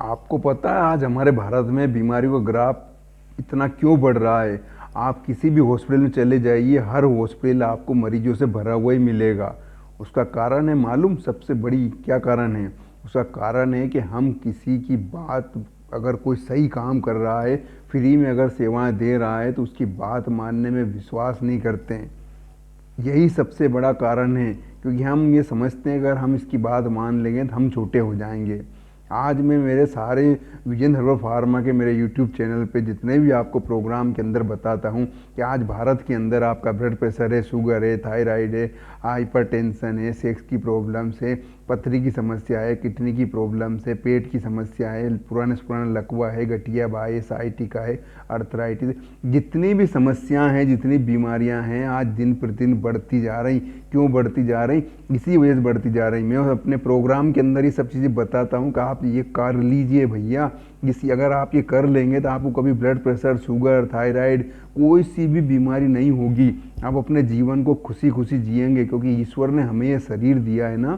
आपको पता है आज हमारे भारत में बीमारियों का ग्राफ इतना क्यों बढ़ रहा है? आप किसी भी हॉस्पिटल में चले जाइए, हर हॉस्पिटल आपको मरीजों से भरा हुआ ही मिलेगा। उसका कारण है मालूम? सबसे बड़ी क्या कारण है? उसका कारण है कि हम किसी की बात, अगर कोई सही काम कर रहा है, फ्री में अगर सेवाएं दे रहा है, तो उसकी बात मानने में विश्वास नहीं करते हैं। यही सबसे बड़ा कारण है, क्योंकि हम ये समझते हैं अगर हम इसकी बात मान लेंगे तो हम छोटे हो जाएंगे। आज मैं मेरे सारे विजन हर्बल फार्मा के मेरे यूट्यूब चैनल पे जितने भी आपको प्रोग्राम के अंदर बताता हूँ कि आज भारत के अंदर आपका ब्लड प्रेशर है, शुगर है, थायराइड है, हाइपरटेंशन है, सेक्स की प्रॉब्लम है, पथरी की समस्या है, किडनी की प्रॉब्लम है, पेट की समस्या है, पुराने से पुराना लकवा है, गठिया बाई है, साइटिका है, अर्थराइटिस, जितनी भी समस्याएं हैं, जितनी बीमारियां हैं, आज दिन प्रतिदिन बढ़ती जा रही। क्यों बढ़ती जा रही? इसी वजह से बढ़ती जा रही। मैं अपने प्रोग्राम के अंदर ये सब चीज़ें बताता हूँ कि आप ये कर लीजिए भैया। अगर आप ये कर लेंगे तो आपको कभी ब्लड प्रेशर, शुगर, थायराइड, कोई सी भी बीमारी नहीं होगी। आप अपने जीवन को खुशी खुशी जिएंगे, क्योंकि ईश्वर ने हमें ये शरीर दिया है ना,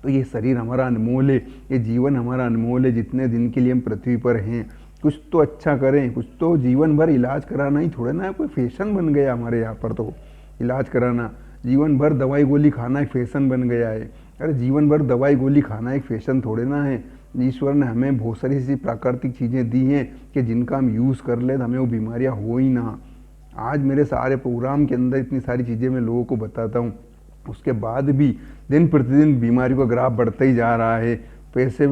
तो ये शरीर हमारा अनमोल है, ये जीवन हमारा अनमोल है। जितने दिन के लिए हम पृथ्वी पर हैं, कुछ तो अच्छा करें। कुछ तो जीवन भर इलाज कराना ही थोड़ा ना कोई फैशन बन गया हमारे यहाँ पर। तो इलाज कराना, जीवन भर दवाई गोली खाना एक फैशन बन गया है। अरे जीवन भर दवाई गोली खाना एक फैशन थोड़े ना है। ईश्वर ने हमें बहुत सारी ऐसी प्राकृतिक चीज़ें दी हैं कि जिनका हम यूज़ कर ले तो हमें वो बीमारियाँ हो ही ना। आज मेरे सारे प्रोग्राम के अंदर इतनी सारी चीज़ें मैं लोगों को बताता हूँ, उसके बाद भी दिन प्रतिदिन बीमारियों का ग्राफ बढ़ता ही जा रहा है। पैसे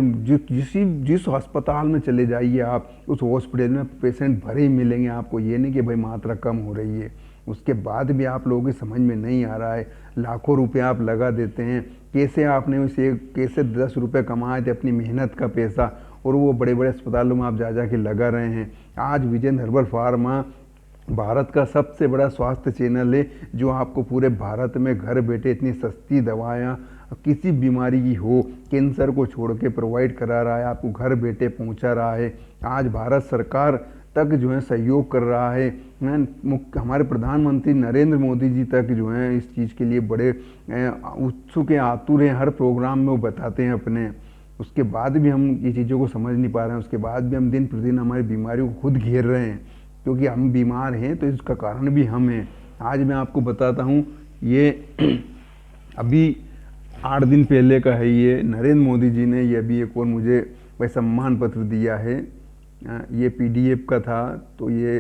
जिस अस्पताल में चले जाइए आप, उस हॉस्पिटल में पेशेंट भरे ही मिलेंगे आपको। ये नहीं कि भाई मात्रा कम हो रही है, उसके बाद भी आप लोगों की समझ में नहीं आ रहा है। लाखों रुपए आप लगा देते हैं। कैसे 10 रुपये कमाए थे अपनी मेहनत का पैसा, और वो बड़े बड़े अस्पतालों में आप जा के लगा रहे हैं। आज विजन हर्बल फार्मा भारत का सबसे बड़ा स्वास्थ्य चैनल है, जो आपको पूरे भारत में घर बैठे इतनी सस्ती दवाएं किसी बीमारी की हो, कैंसर को छोड़ के प्रोवाइड करा रहा है, आपको घर बैठे पहुंचा रहा है। आज भारत सरकार तक जो है सहयोग कर रहा है। हमारे प्रधानमंत्री नरेंद्र मोदी जी तक जो है इस चीज़ के लिए बड़े उत्सुक हैं, आतुर हैं। हर प्रोग्राम में वो बताते हैं अपने। उसके बाद भी हम ये चीज़ों को समझ नहीं पा रहे हैं। उसके बाद भी हम दिन प्रतिदिन हमारी बीमारियों को खुद घेर रहे हैं, क्योंकि हम बीमार हैं तो इसका कारण भी हम हैं। आज मैं आपको बताता हूँ, ये अभी 8 दिन पहले का है। ये नरेंद्र मोदी जी ने ये अभी एक और मुझे भाई सम्मान पत्र दिया है। ये पीडीएफ का था, तो ये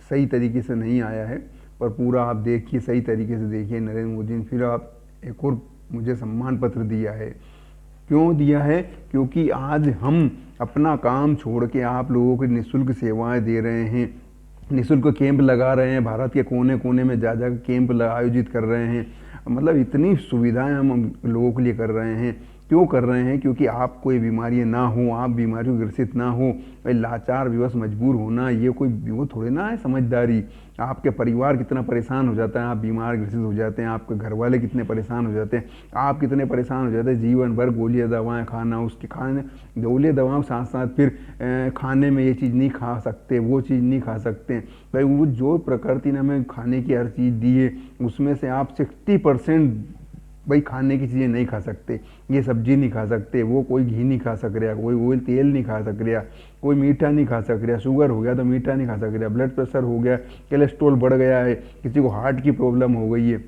सही तरीके से नहीं आया है, पर पूरा आप देखिए, सही तरीके से देखिए। नरेंद्र मोदी ने फिर आप एक और मुझे सम्मान पत्र दिया है। क्यों दिया है? क्योंकि आज हम अपना काम छोड़ के आप लोगों को निःशुल्क सेवाएं दे रहे हैं, निःशुल्क कैंप लगा रहे हैं, भारत के कोने कोने में जा कैंप आयोजित कर रहे हैं। मतलब इतनी सुविधाएं हम लोगों के लिए कर रहे हैं। क्यों कर रहे हैं? क्योंकि आपको ये बीमारियाँ ना हो, आप बीमारियों ग्रसित ना हो। भाई लाचार विवश मजबूर होना ये कोई वो थोड़े ना है समझदारी। आपके परिवार कितना परेशान हो जाता है, आप बीमार ग्रसित हो जाते हैं, आपके घर वाले कितने परेशान हो जाते हैं, आप कितने परेशान हो जाते हैं। जीवन भर गोलियाँ दवाएँ खाना, उसके खाने गोलियाँ दवाओं के साथ साथ फिर खाने में ये चीज़ नहीं खा सकते, वो चीज़ नहीं खा सकते। भाई वो जो प्रकृति ने हमें खाने की हर चीज़ दी है, उसमें से आप 60% भाई खाने की चीज़ें नहीं खा सकते। ये सब्जी नहीं खा सकते, वो कोई घी नहीं खा सक रहा, कोई ऑयल तेल नहीं खा सक रहा, कोई मीठा नहीं खा सक रहा। शुगर हो गया तो मीठा नहीं खा सक रहा, ब्लड प्रेशर हो गया, कोलेस्ट्रॉल बढ़ गया है, किसी को हार्ट की प्रॉब्लम हो गई है।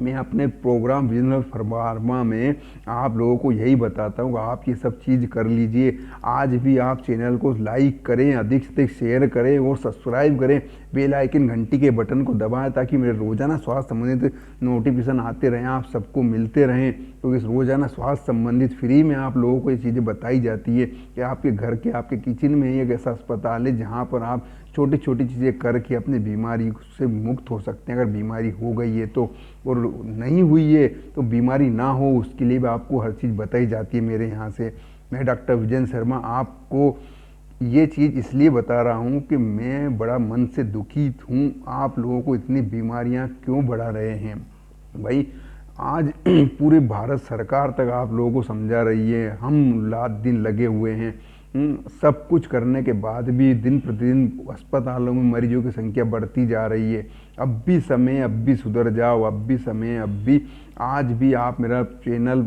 मैं अपने प्रोग्राम विजन फार्मा में आप लोगों को यही बताता हूँ कि आप ये सब चीज़ कर लीजिए। आज भी आप चैनल को लाइक करें, अधिक से अधिक शेयर करें और सब्सक्राइब करें। बेल आइकन घंटी के बटन को दबाएं, ताकि मेरे रोज़ाना स्वास्थ्य संबंधित नोटिफिकेशन आते रहें, आप सबको मिलते रहें। क्योंकि इस रोज़ाना स्वास्थ्य संबंधित फ्री में आप लोगों को ये चीज़ें बताई जाती है कि आपके घर के, आपके किचन में एक ऐसा अस्पताल है जहाँ पर आप छोटी छोटी चीज़ें करके अपनी बीमारी से मुक्त हो सकते हैं। अगर बीमारी हो गई है तो, और नहीं हुई है तो बीमारी ना हो, उसके लिए भी आपको हर चीज़ बताई जाती है मेरे यहाँ से। मैं डॉक्टर विजन शर्मा आपको ये चीज़ इसलिए बता रहा हूँ कि मैं बड़ा मन से दुखित हूँ। आप लोगों को इतनी बीमारियाँ क्यों बढ़ा रहे हैं भाई? आज पूरे भारत सरकार तक आप लोगों को समझा रही है, हम रात दिन लगे हुए हैं। सब कुछ करने के बाद भी दिन प्रतिदिन अस्पतालों में मरीजों की संख्या बढ़ती जा रही है। अब भी समय, अब भी सुधर जाओ, अब भी समय, अब भी। आज भी आप मेरा चैनल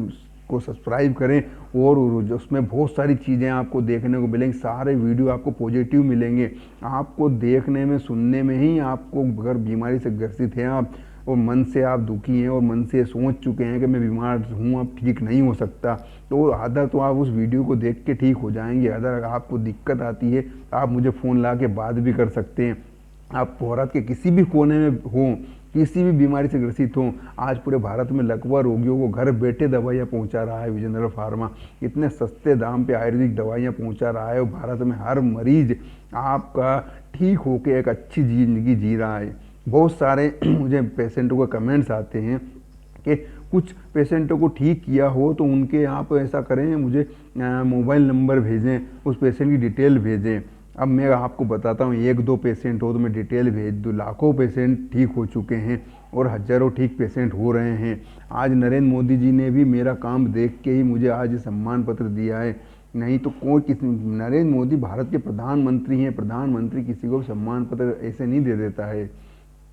को सब्सक्राइब करें। और उसमें बहुत सारी चीज़ें आपको देखने को मिलेंगी, सारे वीडियो आपको पॉजिटिव मिलेंगे। आपको देखने में सुनने में ही आपको, अगर बीमारी से ग्रसित हैं आप और मन से आप दुखी हैं और मन से सोच चुके हैं कि मैं बीमार हूँ, अब ठीक नहीं हो सकता, तो आधा तो आप उस वीडियो को देख के ठीक हो जाएंगे। अगर आपको दिक्कत आती है आप मुझे फ़ोन ला के बात भी कर सकते हैं। आप भारत के किसी भी कोने में हों, किसी भी बीमारी से ग्रसित हों, आज पूरे भारत में लगभग रोगियों को घर बैठे दवाइयाँ पहुंचा रहा है विजेंद्र फार्मा। इतने सस्ते दाम पे आयुर्वेदिक दवाइयाँ पहुंचा रहा है और भारत में हर मरीज आपका ठीक होकर एक अच्छी ज़िंदगी जी रहा है। बहुत सारे मुझे पेशेंटों के कमेंट्स आते हैं कि कुछ पेशेंटों को ठीक किया हो तो उनके आप ऐसा करें, मुझे मोबाइल नंबर भेजें, उस पेशेंट की डिटेल भेजें। अब मैं आपको बताता हूँ, एक दो पेशेंट हो तो मैं डिटेल भेज दूँ, लाखों पेशेंट ठीक हो चुके हैं और हज़ारों ठीक पेशेंट हो रहे हैं। आज नरेंद्र मोदी जी ने भी मेरा काम देख के ही मुझे आज सम्मान पत्र दिया है, नहीं तो कोई किसी, नरेंद्र मोदी भारत के प्रधानमंत्री हैं, प्रधानमंत्री किसी को सम्मान पत्र ऐसे नहीं दे देता है।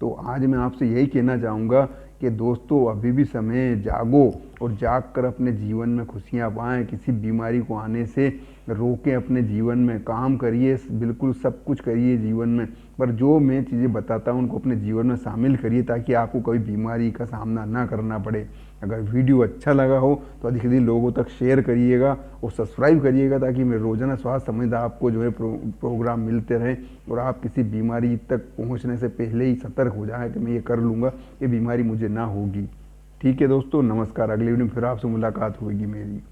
तो आज मैं आपसे यही कहना चाहूँगा कि दोस्तों अभी भी समय, जागो और जाग कर अपने जीवन में खुशियाँ पाएँ। किसी बीमारी को आने से रोकें, अपने जीवन में काम करिए, बिल्कुल सब कुछ करिए जीवन में, पर जो मैं चीज़ें बताता हूँ उनको अपने जीवन में शामिल करिए ताकि आपको कभी बीमारी का सामना ना करना पड़े। अगर वीडियो अच्छा लगा हो तो अधिक से अधिक लोगों तक शेयर करिएगा और सब्सक्राइब करिएगा ताकि मेरे रोजाना स्वास्थ्य संबंधित आपको जो है प्रोग्राम मिलते रहें और आप किसी बीमारी तक पहुंचने से पहले ही सतर्क हो जाए कि मैं ये कर लूँगा, ये बीमारी मुझे ना होगी। ठीक है दोस्तों, नमस्कार। अगली वीडियो में फिर आपसे मुलाकात होगी मेरी।